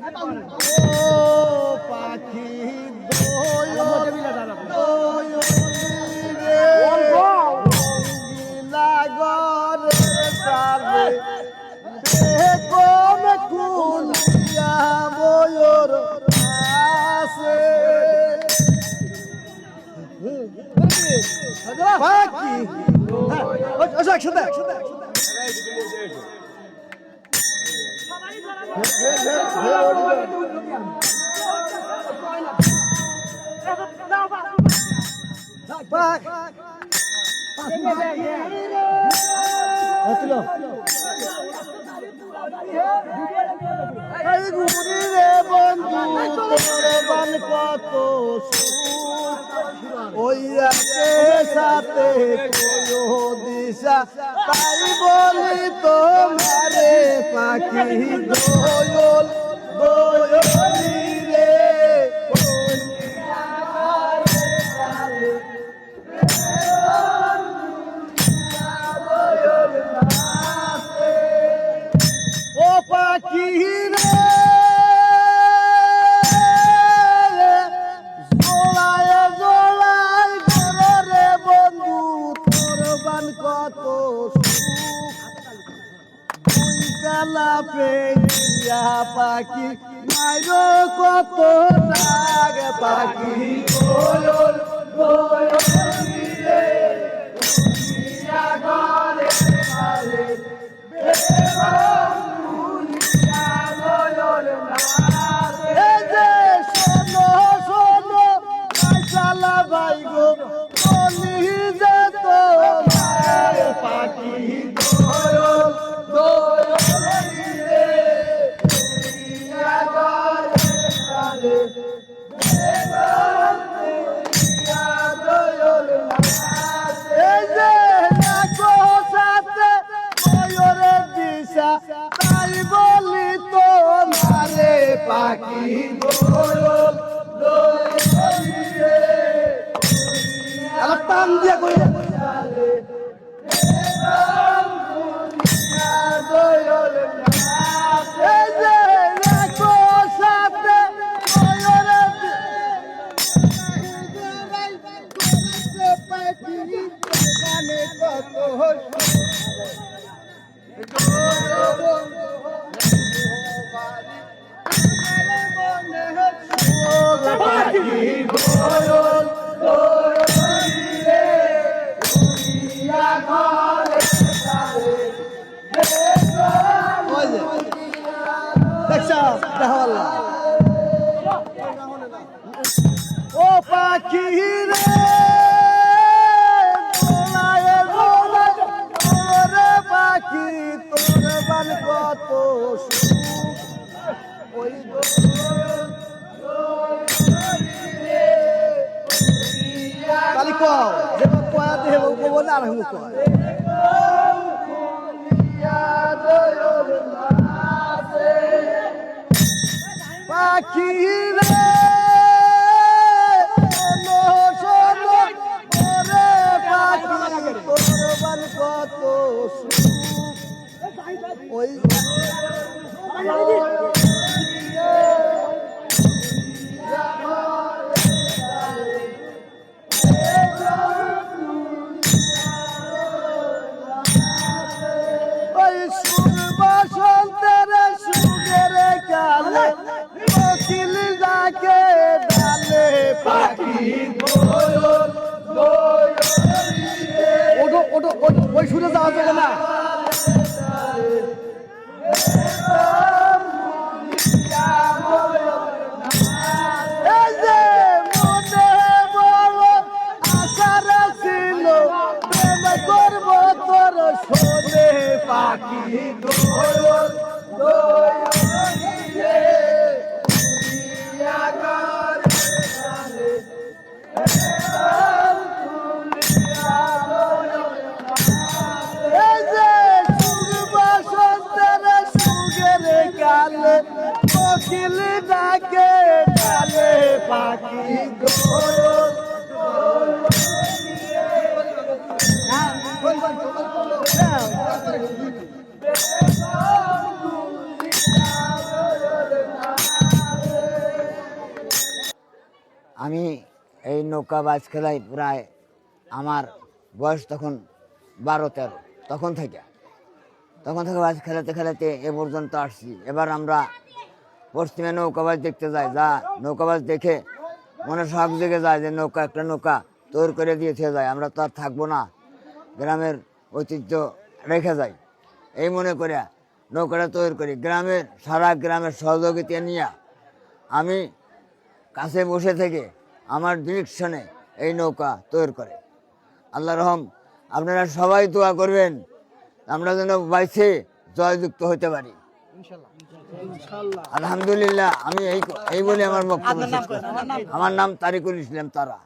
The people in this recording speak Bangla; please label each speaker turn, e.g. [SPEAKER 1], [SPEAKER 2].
[SPEAKER 1] ও পাখি কম কুলিয়া ময়ূর আসে পাখি একসাথে কত ওইয়াকে সাথে দিশা তাই বলি তোমারে পাখি দোয়ল দোয়লি রে ও পাখি রে কত পেয়া পাখি মাইরো কত ডাক পাখি দোয়ল দোয়লি রে দুনিয়া ঘরে ঘরে দুনিয়া দোয়ল নাচে এই যে শোনো শোনো মাশাআল্লাহ ভাই গো বলি যে তোমার পাখি দোয়ল দোয়লি রে দুনিয়া ঘরে ঘরে দুনিয়া দোয়ল নাচে এই যে নাচো সাথে ময়ূরের দিশা তাই বলি তোমারে পাখি দোয়ল দোয়লি রে টান দিয়া কই এই যে রাখো সাথে পাখি গানে কত পাখি দোয়ল দোয়লি রে দুনিয়া ঘরে ঘরে দেখছ দেখাল্লা ও পাখি রে দোলায় দোলায় ওরে পাখি তোর বান কত সুখ ওই কালি কও যে কয়া দেব বলে আর হুম কয় পাখি রে শোনো শোনো ওরে পাখি তোর বান কত সুখ ওই সুর বসন্তের সুগের কালে কোকিল ডাকে ডালে পাখি দোয়ল দোয়লি রে ওটো ওটো ওই সুরে যাওয়া যাবে না এই যে মনে বড় আশার ছিল প্রেম করব তোর সোনে পাখি দোয়ল দোয়লি রে দুনিয়া ঘরে ঘরে দুনিয়া দোয়ল নাচে এই যে সুর বসন্তের সুগের কালে কোকিল ডাকে ডালে পাখি দোয়ল দোয়লি রে
[SPEAKER 2] আমি এই নৌকা বাজ খেলাই প্রায় আমার বয়স তখন 12-13 তখন থেকে বাজ খেলাতে খেলাতে এ পর্যন্ত আসছি। এবার আমরা পশ্চিমে নৌকাবাজ দেখতে যাই, যা নৌকাবাজ দেখে মনে শখ জেগে যায় যে একটা নৌকা তৈরি করে দিয়েছে যায়, আমরা তো আর থাকবো না, গ্রামের ঐতিহ্য রেখে যাই। এই মনে করে নৌকাটা তৈরি করি, সারা গ্রামের সহযোগিতা নিয়ে আমি কাছে বসে থেকে আমার ডিরেকশনে এই নৌকা তৈরি করে। আল্লাহ রহম, আপনারা সবাই দোয়া করবেন আমরা যেন বাইছে জয়যুক্ত হতে পারি। আলহামদুলিল্লাহ। আমি এই বলে আমার বক্তব্য শেষ করছি। আমার নাম তারিকুল ইসলাম তারা।